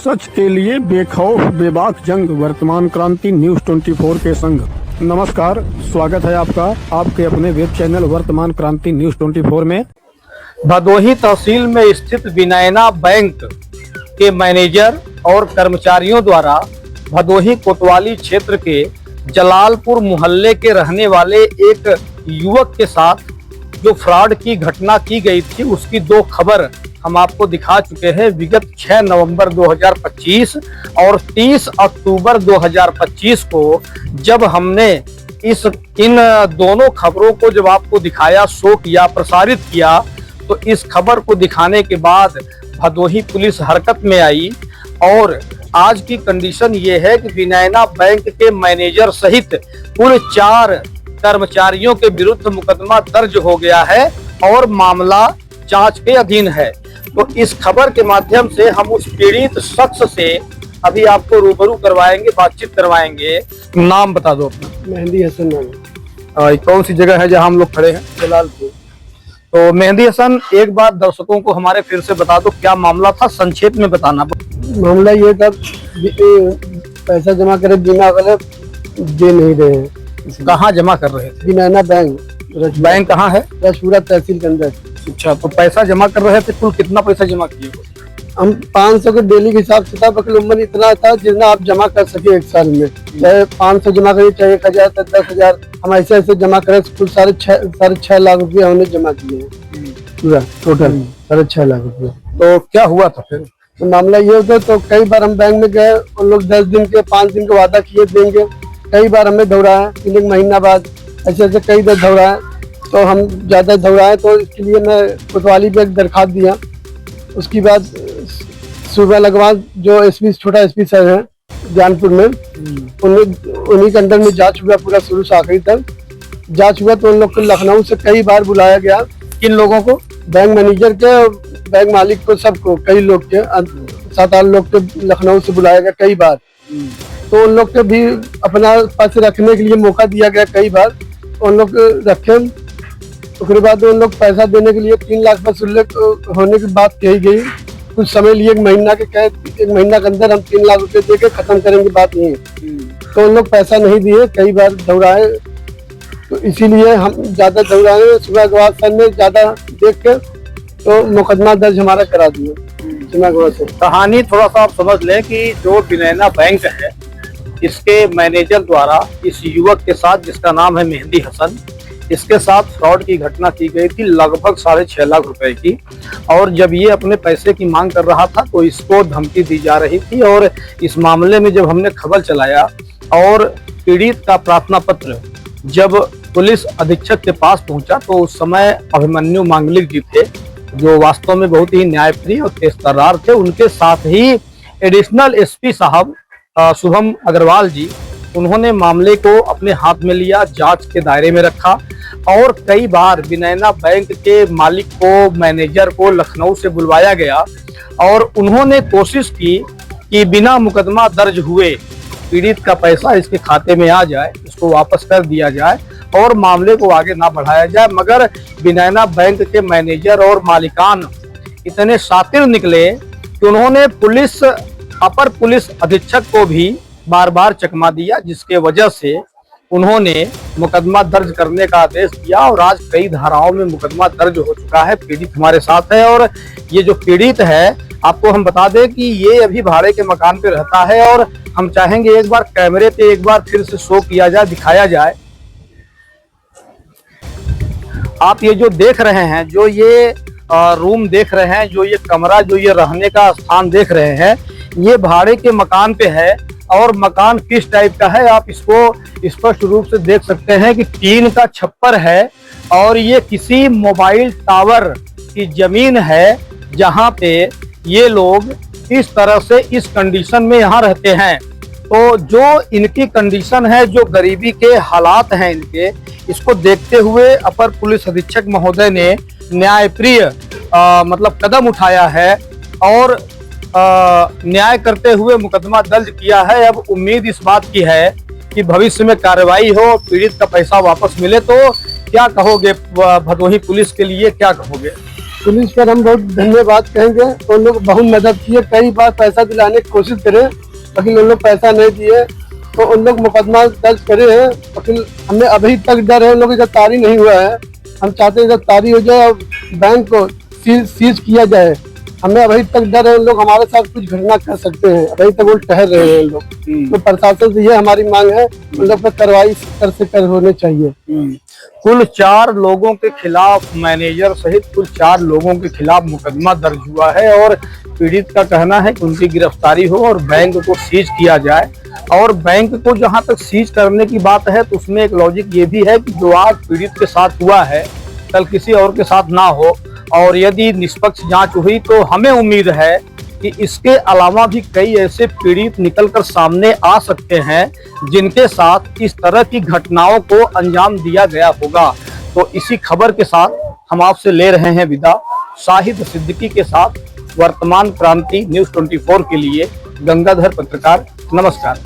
सच के लिए बेखौफ बेबाक जंग, वर्तमान क्रांति न्यूज 24 के संग। नमस्कार, स्वागत है आपका आपके अपने वेब चैनल वर्तमान क्रांति न्यूज 24 में। भदोही तहसील में स्थित विनयना बैंक के मैनेजर और कर्मचारियों द्वारा भदोही कोतवाली क्षेत्र के जलालपुर मोहल्ले के रहने वाले एक युवक के साथ जो फ्रॉड की घटना की गई थी, उसकी दो खबर हम आपको दिखा चुके हैं। विगत 6 नवंबर 2025 और 30 अक्टूबर 2025 को जब हमने इन दोनों खबरों को जब आपको दिखाया, शो किया, प्रसारित किया, तो इस खबर को दिखाने के बाद भदोही पुलिस हरकत में आई और आज की कंडीशन ये है कि विनयना बैंक के मैनेजर सहित कुल 4 कर्मचारियों के विरुद्ध मुकदमा दर्ज हो गया है और मामला जांच के अधीन है। तो इस खबर के माध्यम से हम उस पीड़ित शख्स से अभी आपको रूबरू करवाएंगे, बातचीत करवाएंगे। नाम बता दो अपना। मेहंदी हसन नाम। कौन सी जगह है जहां हम लोग खड़े हैं? जलालपुर। तो मेहंदी हसन, एक बार दर्शकों को हमारे फिर से बता दो, क्या मामला था, संक्षेप में बताना। मामला ये था, पैसा जमा करे बिना वाले दे नहीं रहे हैं। कहाँ जमा कर रहे थे? विनयना बैंक। बैंक कहाँ है? रजपुरा तहसील के अंदर। अच्छा, तो पैसा जमा कर रहे थे, कुल कितना पैसा जमा किए? हम 500 के डेली के हिसाब से था, बकलुम्बन इतना था जितना आप जमा कर सके एक साल में। चाहे 500 जमा करिए, चाहे 1000, 10,000, हम ऐसे ऐसे जमा करे। कुल 6.5 लाख रुपया हमने जमा किए हैं, पूरा टोटल 6.5 लाख रुपया। तो क्या हुआ था फिर? तो मामला ये होता, तो कई बार हम बैंक में गए, उन लोग 10 दिन के 5 दिन का वादा किए देंगे। कई बार हमें दौड़ाया, 1 महीना बाद ऐसे ऐसे कई बार दौड़ाया। तो हम ज़्यादा दौड़ाए, तो इसके लिए मैं कोतवाली पे एक दरखास्त दिया। उसके बाद सुबह लगवा जो एसपी, छोटा एसपी सर है जानपुर में, उन्हीं के अंदर में जांच हुआ, पूरा शुरू से आखिरी तक जांच हुआ। तो उन लोग को लखनऊ से कई बार बुलाया गया। किन लोगों को? बैंक मैनेजर के, बैंक मालिक को, सबको, कई लोग के, 7-8 लोग के लखनऊ से बुलाया गया कई बार। तो उन लोग के भी अपना पास रखने के लिए मौका दिया गया कई बार। उन लोग रखे, उसके बाद उन लोग पैसा देने के लिए 3 लाख वसूल होने की बात कही गई। कुछ समय लिए, 1 महीना के कहे, 1 महीना के अंदर हम 3 लाख रुपए दे के खत्म करेंगे, बात नहीं। तो उन लोग पैसा नहीं दिए, कई बार दौड़ाए। तो इसीलिए हम ज्यादा दौड़ाए। सुबह के बाद सर ने ज्यादा देख के तो मुकदमा दर्ज हमारा करा दिया। कहानी थोड़ा सा आप समझ लें कि जो विनयना बैंक है, इसके मैनेजर द्वारा इस युवक के साथ, जिसका नाम है मेहंदी हसन, इसके साथ फ्रॉड की घटना की गई थी, लगभग 6.5 लाख रुपए की। और जब ये अपने पैसे की मांग कर रहा था तो इसको धमकी दी जा रही थी। और इस मामले में जब हमने खबर चलाया और पीड़ित का प्रार्थना पत्र जब पुलिस अधीक्षक के पास पहुंचा, तो उस समय अभिमन्यु मांगलिक जी थे, जो वास्तव में बहुत ही न्यायप्रिय और तेजतर्रार थे। उनके साथ ही एडिशनल एसपी साहब शुभम अग्रवाल जी, उन्होंने मामले को अपने हाथ में लिया, जांच के दायरे में रखा। और कई बार विनयना बैंक के मालिक को, मैनेजर को लखनऊ से बुलवाया गया और उन्होंने कोशिश की कि बिना मुकदमा दर्ज हुए पीड़ित का पैसा इसके खाते में आ जाए, इसको वापस कर दिया जाए और मामले को आगे ना बढ़ाया जाए। मगर विनयना बैंक के मैनेजर और मालिकान इतने शातिर निकले कि उन्होंने अपर पुलिस अधीक्षक को भी बार बार चकमा दिया, जिसके वजह से उन्होंने मुकदमा दर्ज करने का आदेश दिया। और आज कई धाराओं में मुकदमा दर्ज हो चुका है। पीड़ित हमारे साथ है और ये जो पीड़ित है, आपको हम बता दें कि ये अभी भाड़े के मकान पे रहता है। और हम चाहेंगे एक बार कैमरे पे एक बार फिर से शो किया जाए, दिखाया जाए। आप ये जो देख रहे हैं, जो ये रूम देख रहे हैं, जो ये कमरा, जो ये रहने का स्थान देख रहे हैं, ये भाड़े के मकान पे है। और मकान किस टाइप का है आप इसको स्पष्ट रूप से देख सकते हैं कि टीन का छप्पर है। और ये किसी मोबाइल टावर की जमीन है, जहां पे ये लोग इस तरह से इस कंडीशन में यहाँ रहते हैं। तो जो इनकी कंडीशन है, जो गरीबी के हालात हैं इनके, इसको देखते हुए अपर पुलिस अधीक्षक महोदय ने न्यायप्रिय मतलब कदम उठाया है और न्याय करते हुए मुकदमा दर्ज किया है। अब उम्मीद इस बात की है कि भविष्य में कार्रवाई हो, पीड़ित का पैसा वापस मिले। तो क्या कहोगे भदोही पुलिस के लिए, क्या कहोगे? पुलिस पर हम बहुत धन्यवाद कहेंगे। उन लोग बहुत मदद किए, कई बार पैसा दिलाने की कोशिश करे लेकिन उन लोग पैसा नहीं दिए, तो उन लोग मुकदमा दर्ज करे हैं। लेकिन हमें अभी तक डर है, उन लोग की गिरफ्तारी नहीं हुआ है। हम चाहते हैं गिरफ्तारी हो जाए और बैंक को सीज किया जाए। हमें अभी तक डर है, उन लोग हमारे साथ कुछ घटना कर सकते हैं, अभी तक वो ठहर रहे हैं लोग। तो प्रशासन से ये हमारी मांग है, उन लोग पर कार्रवाई कर होनी चाहिए। कुल 4 लोगों के खिलाफ, मैनेजर सहित कुल 4 लोगों के खिलाफ मुकदमा दर्ज हुआ है और पीड़ित का कहना है कि उनकी गिरफ्तारी हो और बैंक को सीज किया जाए। और बैंक को जहां तक सीज करने की बात है तो उसमें एक लॉजिक ये भी है कि जो आज पीड़ित के साथ हुआ है कल किसी और के साथ ना हो, और यदि निष्पक्ष जांच हुई तो हमें उम्मीद है कि इसके अलावा भी कई ऐसे पीड़ित निकलकर सामने आ सकते हैं जिनके साथ इस तरह की घटनाओं को अंजाम दिया गया होगा। तो इसी खबर के साथ हम आपसे ले रहे हैं विदा। शाहिद सिद्दीकी के साथ वर्तमान क्रांति न्यूज़ 24 के लिए गंगाधर पत्रकार। नमस्कार।